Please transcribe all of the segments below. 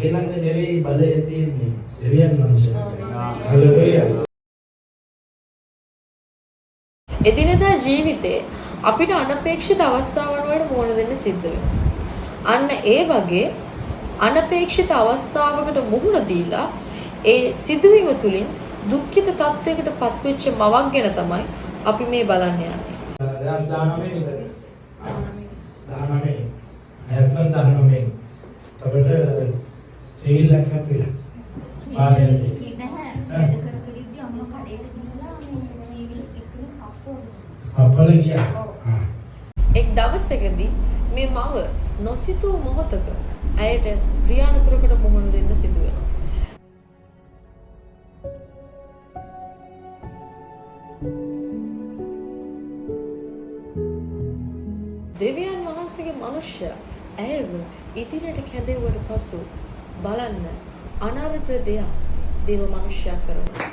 මගේ ළඟ නෙවෙයි බලය තියෙන්නේ දෙවියන් වහන්සේට. හලෙලූයා. එදිනෙදා ජීවිතේ අපිට අනපේක්ෂිත අවස්ථාවන් වලට මුහුණ දෙන්න සිද්ධ වෙනවා. අන්න ඒ වගේ අනපේක්ෂිත අවස්ථාවකට මුහුණ දීලා ඒ සිදුවීම තුලින් දුක්ඛිත තත්වයකට පත්වෙච්ච මවක් ගැන තමයි අපි මේ බලන්න යන්නේ. දැන් 19 නැත්නම් 19 අපිට සිවිල් එකක් අපිට පාරේ අපල ගියා. එක් දවසකදී මේ මව නොසිතූ මොහොතක ඇයට ප්‍රියානතුරකට මුහුණ දෙන්න සිදු වෙනවා. දෙවියන් වහන්සේගේ මිනිසයා ඇයව ඉදිරියට කැඳෙව්වට පසු බලන්න අනර්ථ දෙයක් දේව මිනිසයා කරනවා.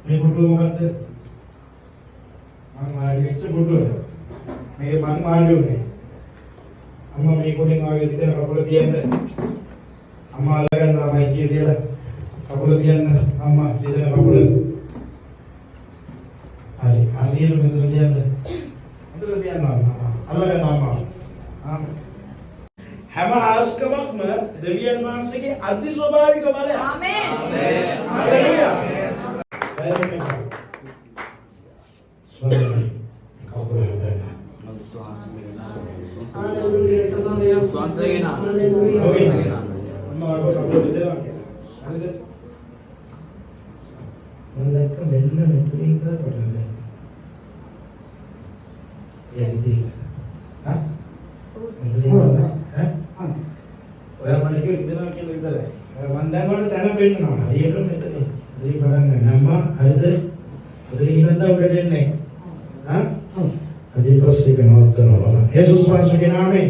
මේ පුටුව මොකද්ද? මම ආඩි වෙච්ච පුටුව. මේ මම ආඩි උනේ. අම්මා මේ කොටින් ආවේ ඉතින් කකුල තියන්න. අම්මා අල්ලගන්න මයික් එක තියලා කකුල තියන්න. අම්මා දෙදෙන කකුල. හරි. හරියට මෙතන තියන්න. මෙතන තියන්න අම්මා. අල්ලගන්න අම්මා. හැම ආස්කමක්ම දෙවියන් වහන්සේගේ අධි ස්වභාවික බලය. ආමේන්. හalleluya. ඔයා මම කිව්ව ඉඳලා කියලා විතරයි. මම දැන් වල තැන පෙන්නනවා. හරියට මෙතන. ඉතින් බලන්න නම්මා හරිද? ඉතින් ඉඳන්ද උඩට එන්නේ. අද පස්සේ වෙනවත්නවා. යේසුස් වහන්සේගේ නාමයෙන්.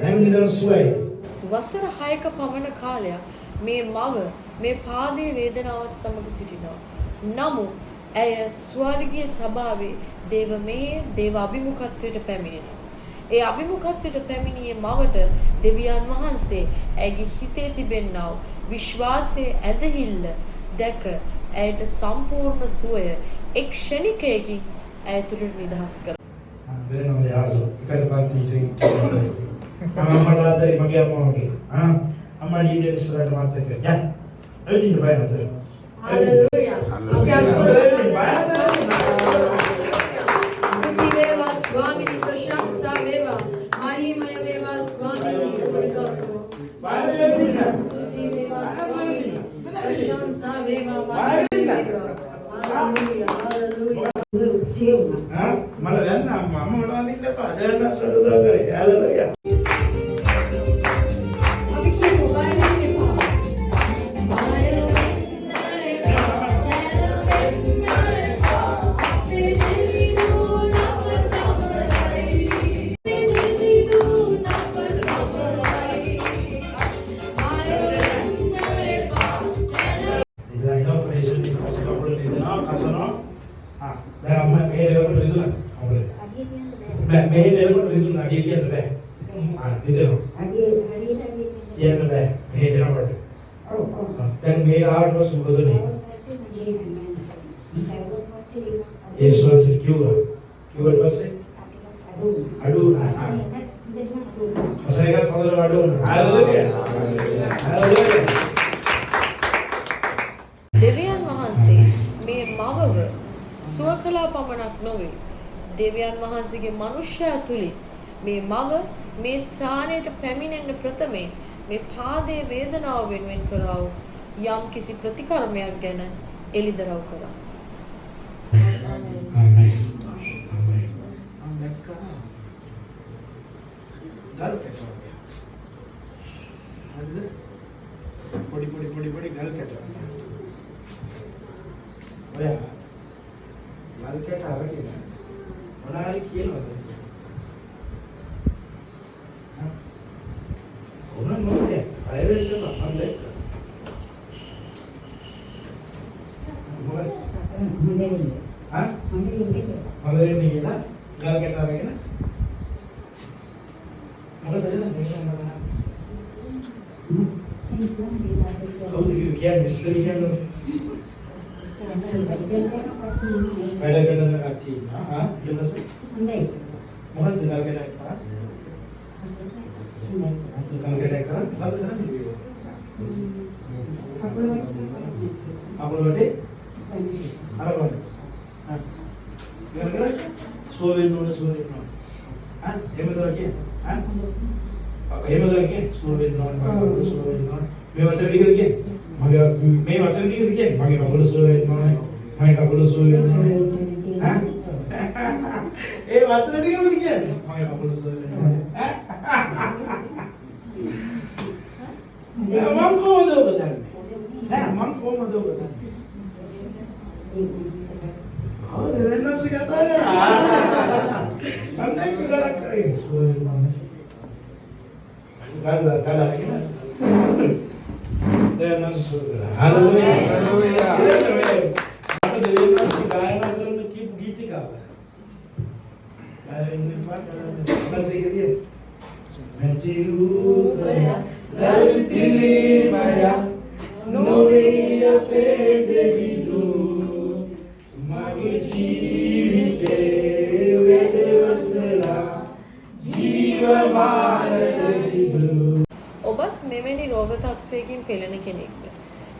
දැන් ඉඳන්සුයි. වසර 6ක පමණ කාලයක් මේ මව මේ පාදයේ වේදනාවත් සමග සිටිනවා. නමුත් ඇය ස්වර්ගීය සභාවේ දේව අභිමුඛත්වයට පැමිණෙනවා. ඒ අභිමුඛත්වයට පැමිණියේ මවට දෙවියන් වහන්සේ ඇගේ හිතේ තිබෙනා විශ්වාසයේ ඇදහිල්ල දැක ඇයට සම්පූර්ණ සුවය එක් ක්ෂණිකයකින් ඇය තුළට නිදහස් කළා. දෙනෝද යාළුවෝ එකට පන්තිට අම්මා ආදරේ මගේ අම්මා වගේ අම්මා ඩීජේ ඉස්සරහට මාත් එක්ක යා එදින බය නැත. හalleluya. අපි ස්වාමීනි ප්‍රශංසා වේවා මහිමය වේවා ස්වාමීනි ප්‍රශංසා වේවා මල දැන් අම්මා මොනවද ඉන්න එපා දැන් අසලුදා කරේ හalleluya. අපි කියමු බය වෙන්න එපා. මෙහෙට එනකොට රිදුන අඩිය කියන්න බෑ. රිදෙනවා. කියන්න බෑ. මෙහෙට එනකොට. දැන් මේ ආවට පස්සේ මොකද වෙන්නේ? ඒසොස් කිව්වා. කිව්වට පස්සේ අඩු වුණා. අසයකට සමහර අඩු වුණා. හalleluya. දෙවියන් වහන්සේ මේ මවව සුවකලා පමණක් නොවේ. දෙවියන් වහන්සේගේ මනුෂ්‍යයා තුලින් මේ මව මේ ස්ථානයට පැමිණෙන්න ප්‍රථමයෙන් මේ පාදයේ වේදනාව වෙනුවෙන් කරා වූ යම් කිසි ප්‍රතිකර්මයක් ගැන එළිදරව් කරා. ආමේන්. පොඩි ගල් කැට. ඔයා ගල් කැට අරගෙන මොනාරි කියනවාද? කොහොමද මොකද? අයවෙන්න මම දැක්ක. මොකද? මම කියලා ගල් කැට අරගෙන මොකද දැන් කියන්නේ විශ්ලේෂ කියන්නේ වැඩ කරන කට්ටිය ඉන්නවා. ඊට පස්සේ මොකක්ද ගල්කඩක් කරා? ගල්කඩක් කරා මොකද කරන්නේ? අපල වලට අරගන්න. ගල්කඩ සෝවෙන්න ඕන සෝවෙන්න ඕන. එහෙමද කියන්නේ? එහෙමද කියන්නේ සෝවෙන්න ඕන සෝවෙන්න ඕන. මේ වචන ටිකද කියන්නේ? මගේ මේ වචන ටිකද කියන්නේ? මගේ කකුල සෝවෙන්න ඕනේ. මගේ කකුල සෝවෙන්න ඕනේ. ඒ වචන ටිකම කියන්නේ මගේ කකුල සෝවෙන්න ඕනේ. මම කොහොමද ඔබ දන්නේ? මම කොහොමද ඔබ දන්නේ? හවුද වෙනස් කතා කරා? අන්න ඒක කරක් කරේ සෝවෙන්න ඕනේ. ගාලා කියන දැන් නම් සෝදලා හalleluya අපේ දෙවියන්ස් ගායනා කරන කීප ගීතිකාව ඉන්නේ පාටලා දෙකදී මැටිරුපය දල්පිලිමය නොවේ අපේ දෙවිදු මගේ ජීවිතේ වැඩවසලා ජීවමාන දෙවිදු ඔබත් මෙවැනි රෝග තත්ත්වයකින් පෙළෙන කෙනෙක්ද?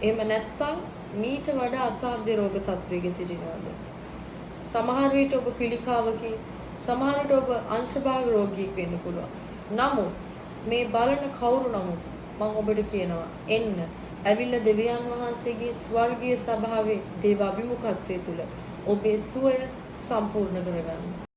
එහෙම නැත්නම් මීට වඩා අසාධ්‍ය රෝග තත්ත්වයක සිටිනවද? සමහර විට ඔබ පිළිකාවකින්, සමහර විට ඔබ අංශභාග රෝගියෙක් වෙන්න පුළුවන්. නමුත් මේ බලන කවුරු නමුත් මම ඔබට කියනවා එන්න. ඇවිල්ලා දෙවියන් වහන්සේගේ ස්වර්ගීය සභාවේ දේව අභිමුඛත්වයේ තුල ඔබේ සුවය සම්පූර්ණ කරගන්න.